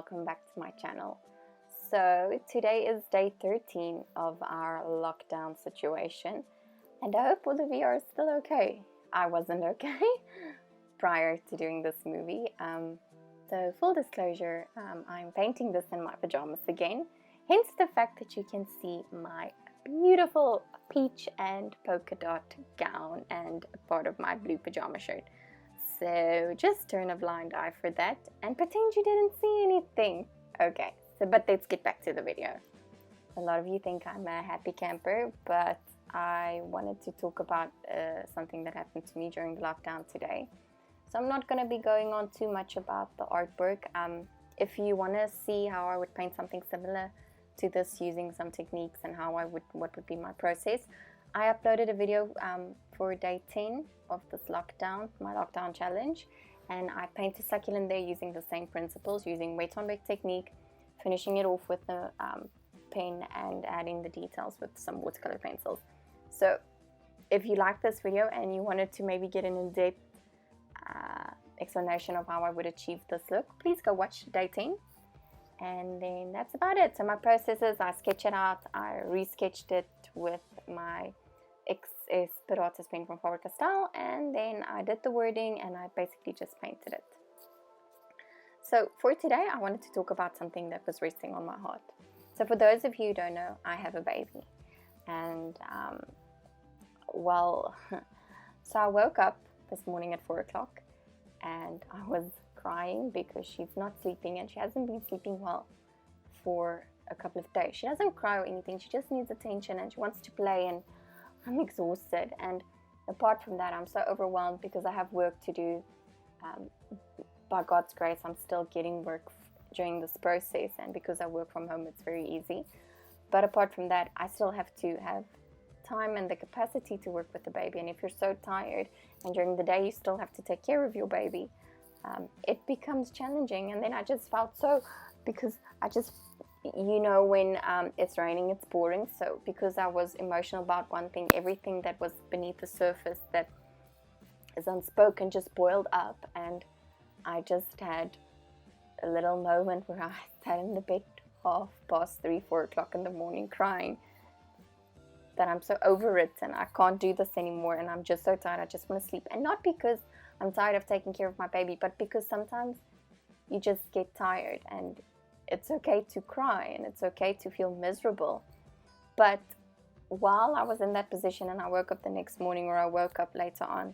welcome back to my channel. So today is day 13 of our lockdown situation, and I hope all of you are still okay. I wasn't okay prior to doing this movie. So full disclosure, I'm painting this in my pajamas again, hence the fact that you can see my beautiful peach and polka dot gown and a part of my blue pajama shirt. So just turn a blind eye for that and pretend you didn't see anything. Okay, but let's get back to the video. A lot of you think I'm a happy camper, but I wanted to talk about something that happened to me during the lockdown today. So I'm not going to be going on too much about the artwork. If you want to see how I would paint something similar to this using some techniques and what would be my process, I uploaded a video for day 10 of this lockdown, my lockdown challenge, and I painted succulent there using the same principles, using wet on wet technique, finishing it off with a pen and adding the details with some watercolor pencils. So if you like this video and you wanted to maybe get an in-depth explanation of how I would achieve this look, please go watch day 10. And then that's about it. So my process is I sketch it out, I resketched it with my XS Pilates pen from Faber-Castell, and then I did the wording and I basically just painted it. So for today I wanted to talk about something that was resting on my heart. So for those of you who don't know, I have a baby, and so I woke up this morning at 4 o'clock and I was crying because she's not sleeping, and she hasn't been sleeping well for a couple of days. She doesn't cry or anything, she just needs attention and she wants to play, and I'm exhausted. And apart from that, I'm so overwhelmed because I have work to do. By God's grace, I'm still getting work during this process, and because I work from home, it's very easy. But apart from that, I still have to have time and the capacity to work with the baby. And if you're so tired and during the day you still have to take care of your baby, it becomes challenging. And then I just felt so, because I just, when it's raining, it's boring. So because I was emotional about one thing, everything that was beneath the surface that is unspoken just boiled up, and I just had a little moment where I sat in the bed 3-4 o'clock in the morning crying that I'm so over it and I can't do this anymore, and I'm just so tired, I just want to sleep. And not because I'm tired of taking care of my baby, but because sometimes you just get tired, and it's okay to cry and it's okay to feel miserable. But while I was in that position and I woke up the next morning, or I woke up later on,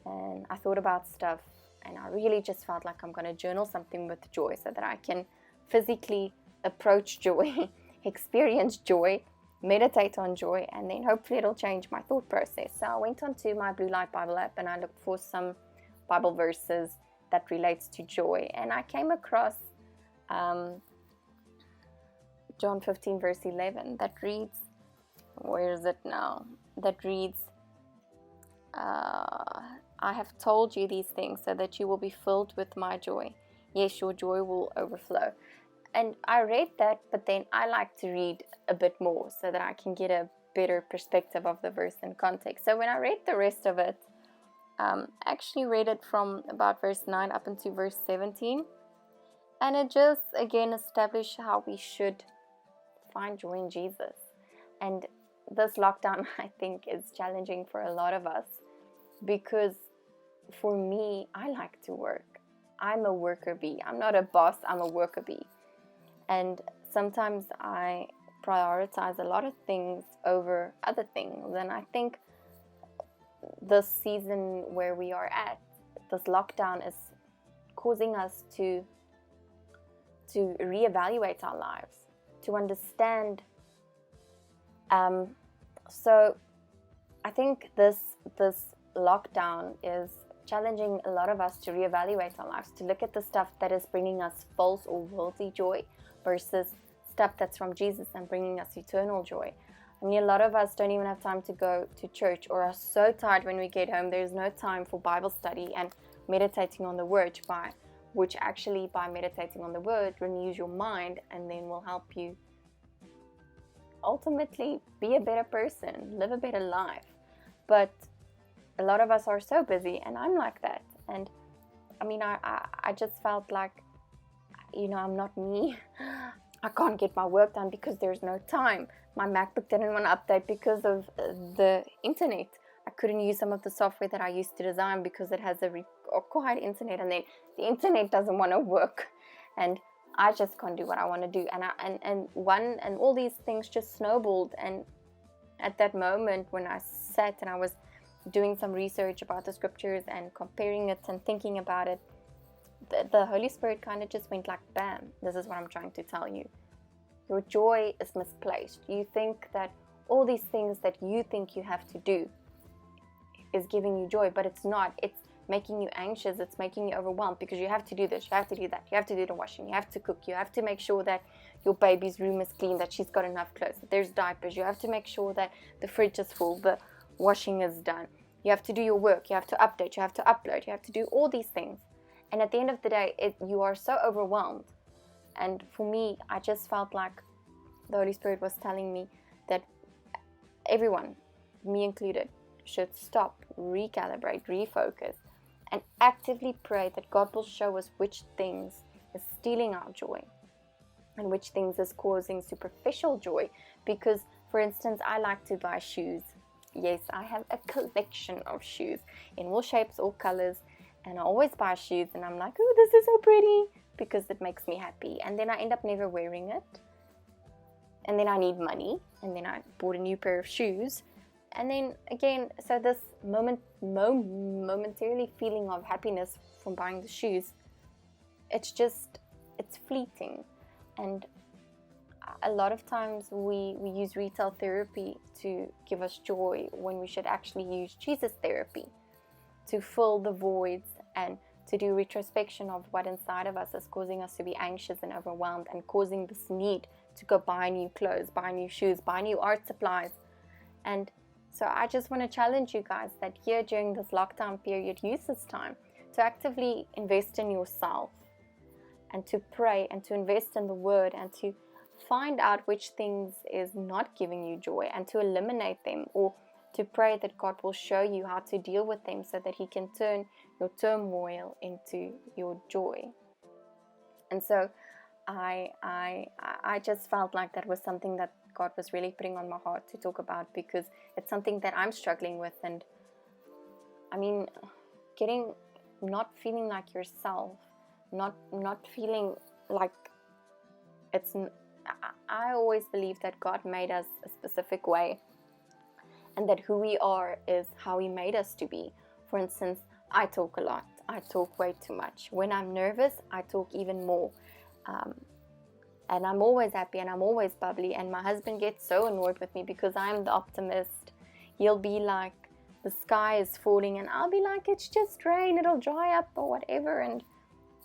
and I thought about stuff, and I really just felt like I'm going to journal something with joy so that I can physically approach joy, experience joy, meditate on joy, and then hopefully it'll change my thought process. So I went onto my Blue Light Bible app and I looked for some Bible verses that relates to joy, and I came across John 15 verse 11 that reads, where is it now? That reads, I have told you these things so that you will be filled with my joy. Yes, your joy will overflow. And I read that, but then I like to read a bit more so that I can get a better perspective of the verse and context. So when I read the rest of it, actually read it from about verse 9 up into verse 17, and it just again established how we should find joy in Jesus. And this lockdown, I think, is challenging for a lot of us, because for me, I like to work. I'm a worker bee. I'm not a boss, I'm a worker bee. And sometimes I prioritize a lot of things over other things, and I think this season where we are at, this lockdown, is causing us to reevaluate our lives, to understand. So I think this lockdown is challenging a lot of us to reevaluate our lives, to look at the stuff that is bringing us false or worldly joy versus stuff that's from Jesus and bringing us eternal joy. I mean, a lot of us don't even have time to go to church, or are so tired when we get home. There's no time for Bible study and meditating on the Word, which actually by meditating on the Word renews your mind and then will help you ultimately be a better person, live a better life. But a lot of us are so busy, and I'm like that. And I mean, I just felt like I'm not me. I can't get my work done because there's no time. My MacBook didn't want to update because of the internet. I couldn't use some of the software that I used to design because it has a required internet, and then the internet doesn't want to work, and I just can't do what I want to do. And all these things just snowballed. And at that moment when I sat and I was doing some research about the scriptures and comparing it and thinking about it, the Holy Spirit kind of just went like, bam, this is what I'm trying to tell you. Your joy is misplaced. You think that all these things that you think you have to do is giving you joy, but it's not. It's making you anxious. It's making you overwhelmed because you have to do this, you have to do that, you have to do the washing, you have to cook, you have to make sure that your baby's room is clean, that she's got enough clothes, that there's diapers, you have to make sure that the fridge is full, the washing is done, you have to do your work, you have to update, you have to upload, you have to do all these things. And at the end of the day, you are so overwhelmed. And for me, I just felt like the Holy Spirit was telling me that everyone, me included, should stop, recalibrate, refocus, and actively pray that God will show us which things is stealing our joy and which things is causing superficial joy. Because, for instance, I like to buy shoes. Yes, I have a collection of shoes in all shapes, all colors, and I always buy shoes and I'm like, oh, this is so pretty, because it makes me happy. And then I end up never wearing it. And then I need money, and then I bought a new pair of shoes. And then again, so this momentarily feeling of happiness from buying the shoes, it's fleeting. And a lot of times we use retail therapy to give us joy when we should actually use Jesus therapy to fill the voids and to do retrospection of what inside of us is causing us to be anxious and overwhelmed and causing this need to go buy new clothes, buy new shoes, buy new art supplies. And so I just want to challenge you guys that here during this lockdown period, use this time to actively invest in yourself and to pray and to invest in the Word and to find out which things is not giving you joy and to eliminate them, or to pray that God will show you how to deal with them so that He can turn your turmoil into your joy. And so I just felt like that was something that God was really putting on my heart to talk about, because it's something that I'm struggling with. And I mean, not feeling like yourself, not feeling like it's, I always believe that God made us a specific way, and that who we are is how He made us to be. For instance, I talk a lot. I talk way too much. When I'm nervous, I talk even more. And I'm always happy and I'm always bubbly, and my husband gets so annoyed with me because I'm the optimist. He'll be like, the sky is falling, and I'll be like, it's just rain, it'll dry up or whatever. And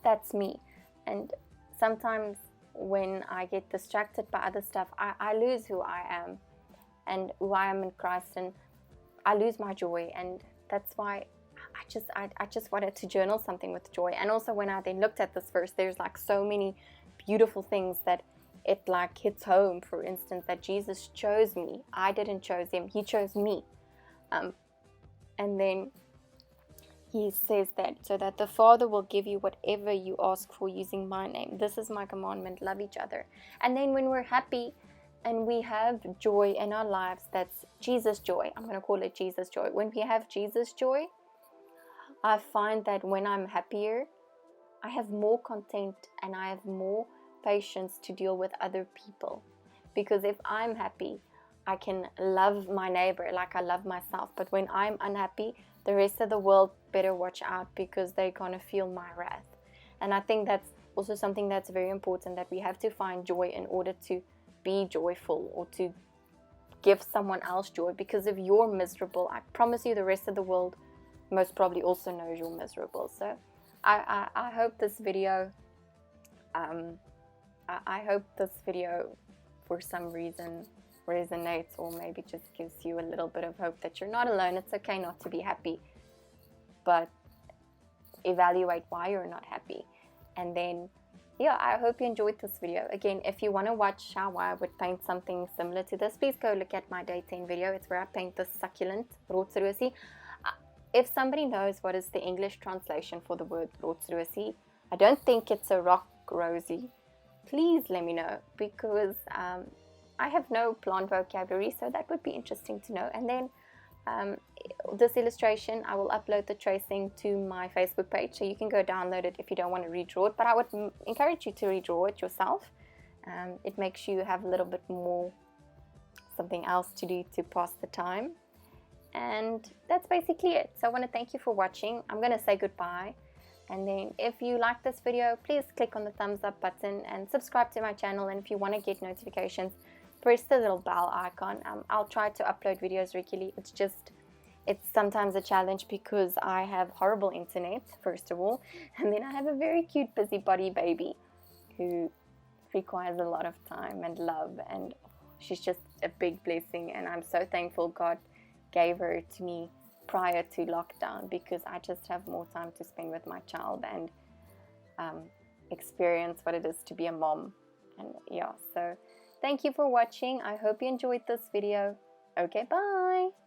that's me. And sometimes when I get distracted by other stuff, I lose who I am and who I am in Christ, and I lose my joy. And that's why I just wanted to journal something with joy. And also when I then looked at this verse, there's like so many beautiful things that it like hits home. For instance, that Jesus chose me. I didn't choose Him, He chose me. And then He says that, so that the Father will give you whatever you ask for using my name. This is my commandment, love each other. And then when we're happy and we have joy in our lives, that's Jesus joy. I'm going to call it Jesus joy. When we have Jesus joy, I find that when I'm happier, I have more content and I have more patience to deal with other people. Because if I'm happy, I can love my neighbor like I love myself. But when I'm unhappy, the rest of the world better watch out, because they're going to feel my wrath. And I think that's also something that's very important, that we have to find joy in order to be joyful or to give someone else joy. Because if you're miserable, I promise you the rest of the world most probably also knows you're miserable. So I hope this video I hope this video for some reason resonates, or maybe just gives you a little bit of hope that you're not alone. It's okay not to be happy, but evaluate why you're not happy. And then yeah, I hope you enjoyed this video. Again, if you want to watch how I would paint something similar to this, please go look at my day 10 video. It's where I paint this succulent rotsrosie. If somebody knows what is the English translation for the word rotsrosie, I don't think it's a rock rosy, please let me know, because I have no plant vocabulary, so that would be interesting to know. And then this illustration, I will upload the tracing to my Facebook page, so you can go download it if you don't want to redraw it, but I would encourage you to redraw it yourself. It makes you have a little bit more something else to do to pass the time. And that's basically it. So I want to thank you for watching. I'm going to say goodbye, and then if you like this video, please click on the thumbs up button and subscribe to my channel. And if you want to get notifications, press the little bell icon. I'll try to upload videos regularly. It's sometimes a challenge because I have horrible internet, first of all, and then I have a very cute busybody baby who requires a lot of time and love, and she's just a big blessing, and I'm so thankful God gave her to me prior to lockdown, because I just have more time to spend with my child and experience what it is to be a mom. And yeah, so thank you for watching. I hope you enjoyed this video. Okay, bye.